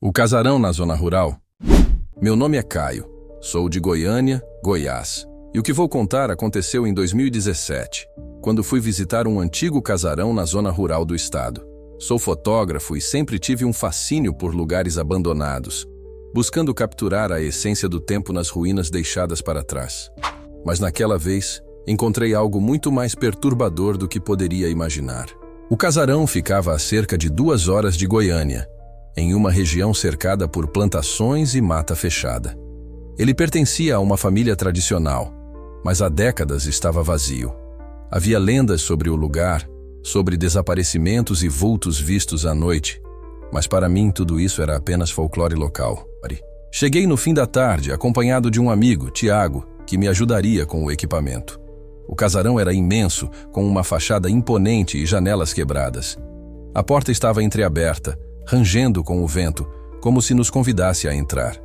O casarão na zona rural? Meu nome é Caio, sou de Goiânia, Goiás. E o que vou contar aconteceu em 2017, quando fui visitar um antigo casarão na zona rural do estado. Sou fotógrafo e sempre tive um fascínio por lugares abandonados, buscando capturar a essência do tempo nas ruínas deixadas para trás. Mas naquela vez, encontrei algo muito mais perturbador do que poderia imaginar. O casarão ficava a cerca de 2 horas de Goiânia, em uma região cercada por plantações e mata fechada. Ele pertencia a uma família tradicional, mas há décadas estava vazio. Havia lendas sobre o lugar, sobre desaparecimentos e vultos vistos à noite, mas para mim tudo isso era apenas folclore local. Cheguei no fim da tarde, acompanhado de um amigo, Tiago, que me ajudaria com o equipamento. O casarão era imenso, com uma fachada imponente e janelas quebradas. A porta estava entreaberta, rangendo com o vento, como se nos convidasse a entrar.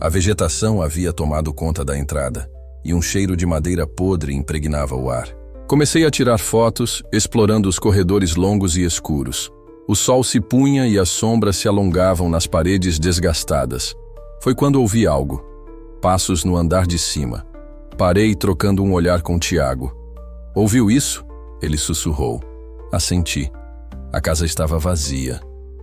A vegetação havia tomado conta da entrada, e um cheiro de madeira podre impregnava o ar. Comecei a tirar fotos, explorando os corredores longos e escuros. O sol se punha e as sombras se alongavam nas paredes desgastadas. Foi quando ouvi algo. Passos no andar de cima. Parei trocando um olhar com Tiago. Ouviu isso? Ele sussurrou. Assenti. A casa estava vazia.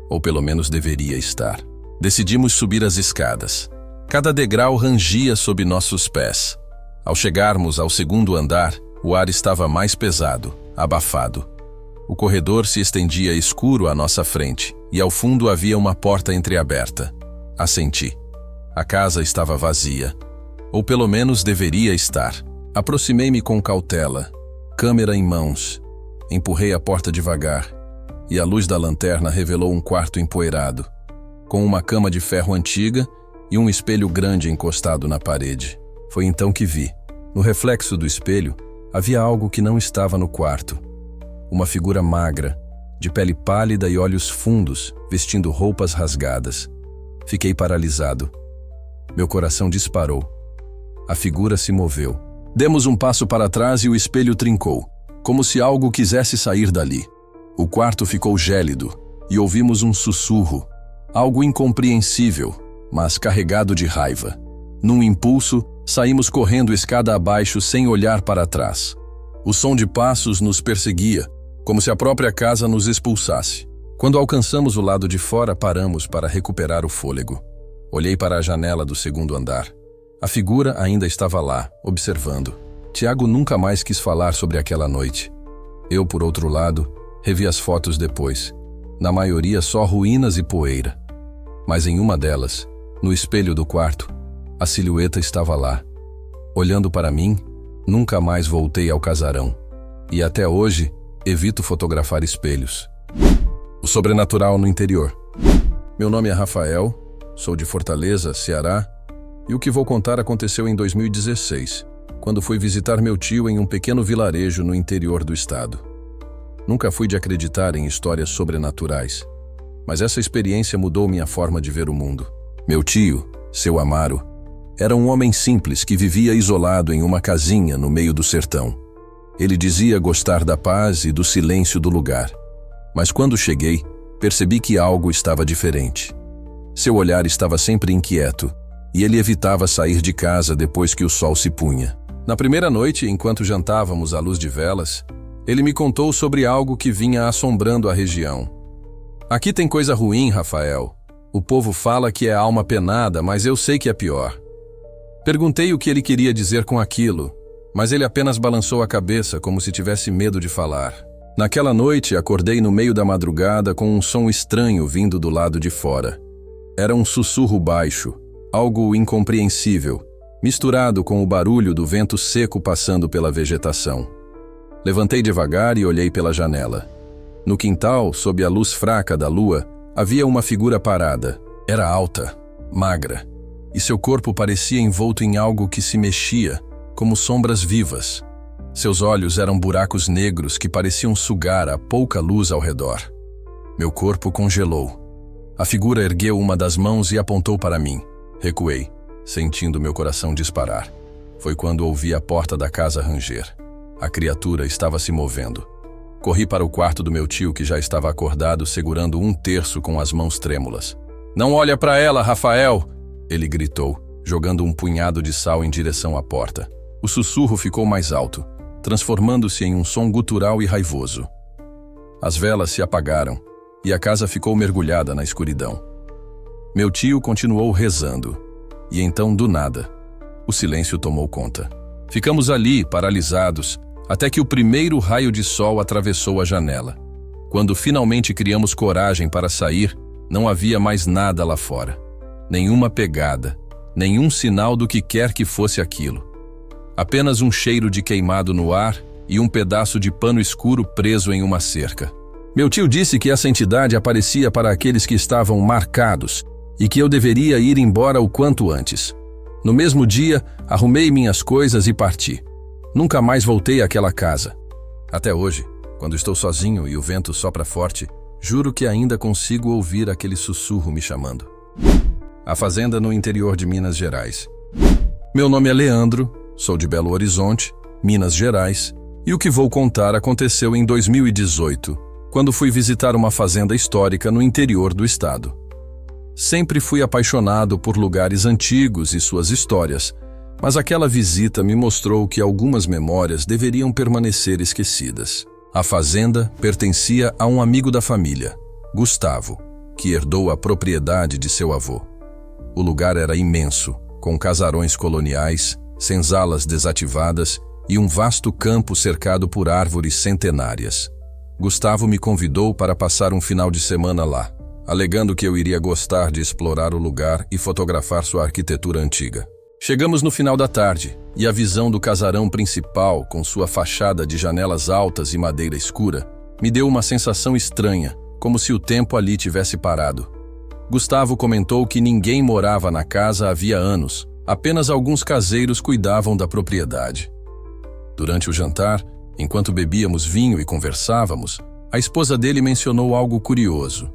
Ou pelo menos deveria estar. Decidimos subir as escadas. Cada degrau rangia sob nossos pés. Ao chegarmos ao 2º andar, o ar estava mais pesado, abafado. O corredor se estendia escuro à nossa frente, e ao fundo havia uma porta entreaberta. Assenti. A casa estava vazia. Ou pelo menos deveria estar. Aproximei-me com cautela, câmera em mãos. Empurrei a porta devagar. E a luz da lanterna revelou um quarto empoeirado, com uma cama de ferro antiga e um espelho grande encostado na parede. Foi então que vi. No reflexo do espelho, havia algo que não estava no quarto. Uma figura magra, de pele pálida e olhos fundos, vestindo roupas rasgadas. Fiquei paralisado. Meu coração disparou. A figura se moveu. Demos um passo para trás e o espelho trincou, como se algo quisesse sair dali. O quarto ficou gélido e ouvimos um sussurro, algo incompreensível, mas carregado de raiva. Num impulso, saímos correndo escada abaixo sem olhar para trás. O som de passos nos perseguia, como se a própria casa nos expulsasse. Quando alcançamos o lado de fora, paramos para recuperar o fôlego. Olhei para a janela do 2º andar. A figura ainda estava lá, observando. Tiago nunca mais quis falar sobre aquela noite. Eu, por outro lado, revi as fotos depois. Na maioria só ruínas e poeira. Mas em uma delas, no espelho do quarto, a silhueta estava lá. Olhando para mim, nunca mais voltei ao casarão. E até hoje, evito fotografar espelhos. O sobrenatural no interior. Meu nome é Rafael, sou de Fortaleza, Ceará, e o que vou contar aconteceu em 2016, quando fui visitar meu tio em um pequeno vilarejo no interior do estado. Nunca fui de acreditar em histórias sobrenaturais, mas essa experiência mudou minha forma de ver o mundo. Meu tio, seu Amaro, era um homem simples que vivia isolado em uma casinha no meio do sertão. Ele dizia gostar da paz e do silêncio do lugar, mas quando cheguei, percebi que algo estava diferente. Seu olhar estava sempre inquieto, e ele evitava sair de casa depois que o sol se punha. Na primeira noite, enquanto jantávamos à luz de velas, ele me contou sobre algo que vinha assombrando a região. Aqui tem coisa ruim, Rafael. O povo fala que é alma penada, mas eu sei que é pior. Perguntei o que ele queria dizer com aquilo, mas ele apenas balançou a cabeça como se tivesse medo de falar. Naquela noite, acordei no meio da madrugada com um som estranho vindo do lado de fora. Era um sussurro baixo, algo incompreensível, misturado com o barulho do vento seco passando pela vegetação. Levantei devagar e olhei pela janela. No quintal, sob a luz fraca da lua, havia uma figura parada. Era alta, magra, e seu corpo parecia envolto em algo que se mexia, como sombras vivas. Seus olhos eram buracos negros que pareciam sugar a pouca luz ao redor. Meu corpo congelou. A figura ergueu uma das mãos e apontou para mim. Recuei, sentindo meu coração disparar. Foi quando ouvi a porta da casa ranger. A criatura estava se movendo. Corri para o quarto do meu tio, que já estava acordado, segurando um terço com as mãos trêmulas. Não olha para ela, Rafael! Ele gritou, jogando um punhado de sal em direção à porta. O sussurro ficou mais alto, transformando-se em um som gutural e raivoso. As velas se apagaram e a casa ficou mergulhada na escuridão. Meu tio continuou rezando, e então, do nada, o silêncio tomou conta. Ficamos ali, paralisados, até que o primeiro raio de sol atravessou a janela. Quando finalmente criamos coragem para sair, não havia mais nada lá fora. Nenhuma pegada, nenhum sinal do que quer que fosse aquilo. Apenas um cheiro de queimado no ar e um pedaço de pano escuro preso em uma cerca. Meu tio disse que essa entidade aparecia para aqueles que estavam marcados e que eu deveria ir embora o quanto antes. No mesmo dia, arrumei minhas coisas e parti. Nunca mais voltei àquela casa. Até hoje, quando estou sozinho e o vento sopra forte, juro que ainda consigo ouvir aquele sussurro me chamando. A fazenda no interior de Minas Gerais. Meu nome é Leandro, sou de Belo Horizonte, Minas Gerais, e o que vou contar aconteceu em 2018, quando fui visitar uma fazenda histórica no interior do estado. Sempre fui apaixonado por lugares antigos e suas histórias, mas aquela visita me mostrou que algumas memórias deveriam permanecer esquecidas. A fazenda pertencia a um amigo da família, Gustavo, que herdou a propriedade de seu avô. O lugar era imenso, com casarões coloniais, senzalas desativadas e um vasto campo cercado por árvores centenárias. Gustavo me convidou para passar um final de semana lá, alegando que eu iria gostar de explorar o lugar e fotografar sua arquitetura antiga. Chegamos no final da tarde, e a visão do casarão principal, com sua fachada de janelas altas e madeira escura, me deu uma sensação estranha, como se o tempo ali tivesse parado. Gustavo comentou que ninguém morava na casa havia anos, apenas alguns caseiros cuidavam da propriedade. Durante o jantar, enquanto bebíamos vinho e conversávamos, a esposa dele mencionou algo curioso.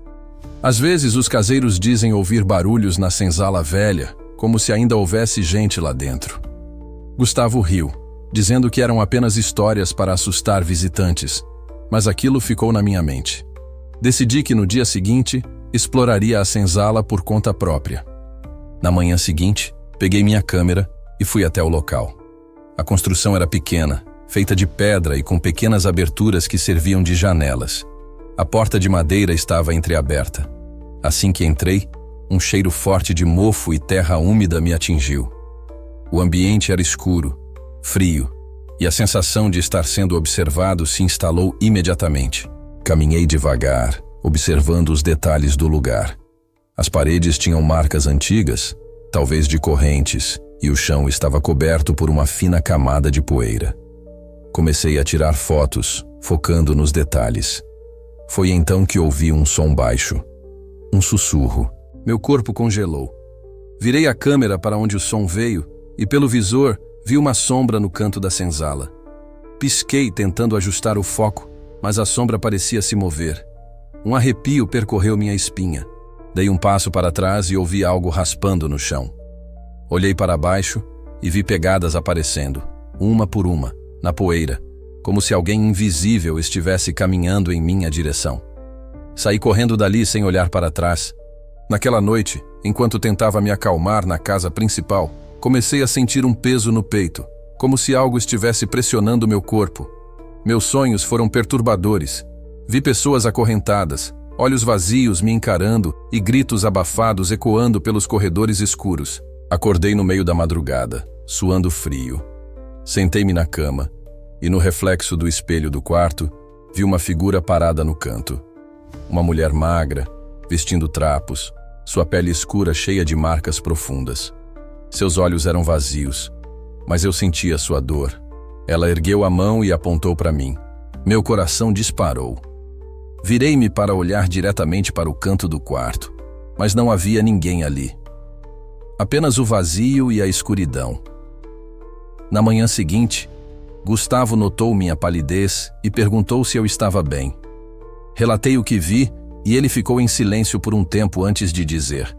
Às vezes os caseiros dizem ouvir barulhos na senzala velha, como se ainda houvesse gente lá dentro. Gustavo riu, dizendo que eram apenas histórias para assustar visitantes, mas aquilo ficou na minha mente. Decidi que no dia seguinte, exploraria a senzala por conta própria. Na manhã seguinte, peguei minha câmera e fui até o local. A construção era pequena, feita de pedra e com pequenas aberturas que serviam de janelas. A porta de madeira estava entreaberta. Assim que entrei, um cheiro forte de mofo e terra úmida me atingiu. O ambiente era escuro, frio, e a sensação de estar sendo observado se instalou imediatamente. Caminhei devagar, observando os detalhes do lugar. As paredes tinham marcas antigas, talvez de correntes, e o chão estava coberto por uma fina camada de poeira. Comecei a tirar fotos, focando nos detalhes. Foi então que ouvi um som baixo. Um sussurro. Meu corpo congelou. Virei a câmera para onde o som veio e, pelo visor, vi uma sombra no canto da senzala. Pisquei tentando ajustar o foco, mas a sombra parecia se mover. Um arrepio percorreu minha espinha. Dei um passo para trás e ouvi algo raspando no chão. Olhei para baixo e vi pegadas aparecendo, uma por uma, na poeira, como se alguém invisível estivesse caminhando em minha direção. Saí correndo dali sem olhar para trás. Naquela noite, enquanto tentava me acalmar na casa principal, comecei a sentir um peso no peito, como se algo estivesse pressionando meu corpo. Meus sonhos foram perturbadores. Vi pessoas acorrentadas, olhos vazios me encarando e gritos abafados ecoando pelos corredores escuros. Acordei no meio da madrugada, suando frio. Sentei-me na cama e no reflexo do espelho do quarto, vi uma figura parada no canto. Uma mulher magra, vestindo trapos, sua pele escura cheia de marcas profundas. Seus olhos eram vazios, mas eu sentia sua dor. Ela ergueu a mão e apontou para mim. Meu coração disparou. Virei-me para olhar diretamente para o canto do quarto, mas não havia ninguém ali. Apenas o vazio e a escuridão. Na manhã seguinte, Gustavo notou minha palidez e perguntou se eu estava bem. Relatei o que vi e ele ficou em silêncio por um tempo antes de dizer: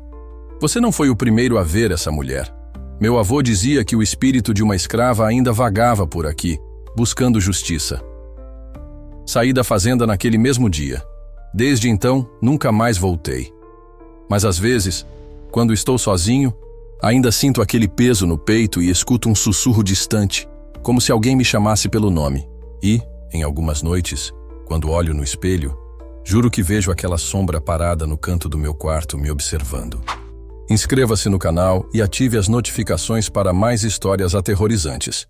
"Você não foi o primeiro a ver essa mulher. Meu avô dizia que o espírito de uma escrava ainda vagava por aqui, buscando justiça." Saí da fazenda naquele mesmo dia. Desde então, nunca mais voltei. Mas às vezes, quando estou sozinho, ainda sinto aquele peso no peito e escuto um sussurro distante, como se alguém me chamasse pelo nome. E, em algumas noites, quando olho no espelho, juro que vejo aquela sombra parada no canto do meu quarto me observando. Inscreva-se no canal e ative as notificações para mais histórias aterrorizantes.